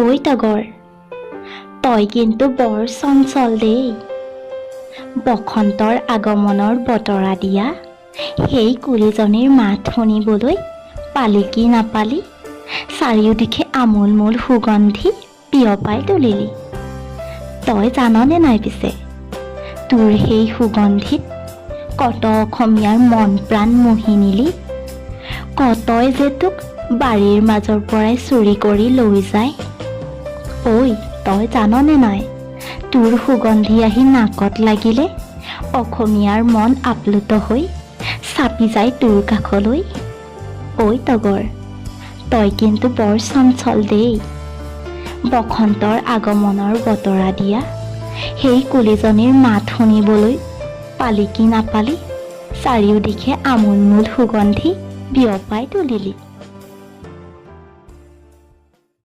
ঐ তগৰ, তই কিন্তু বৰ চঞ্চল দেই। বসন্তৰ আগমনৰ বতৰা দিয়া সেই কুলিজনীৰ মাত শুনিবলৈ পালি কি নাপালি, চাৰিওদিশে আমোলমোল সুগন্ধি বিয়পাই তুলিলি। তই জাননে নাই পিছে, তোৰ সেই সুগন্ধিত কত অসমীয়াৰ মন প্ৰাণ মোহি নিলি। কতই যে তোক বাৰীৰ মাজৰ পৰাই চুৰি কৰি লৈ যায়। ঐ তই জাননে নাই, তোৰ সুগন্ধি আহি নাকত লাগিলে অসমীয়াৰ মন আপ্লুত হৈ চাপি যায় তোৰ কাষলৈ। ঐ তগৰ, তই কিন্তু বৰ চঞ্চল দেই। বসন্তৰ আগমনৰ বতৰা দিয়া সেই কুলিজনীৰ মাত শুনিবলৈ পালি কি নাপালি, চাৰিওদিশে আমোলমোল সুগন্ধি বিয়পাই তুলিলি।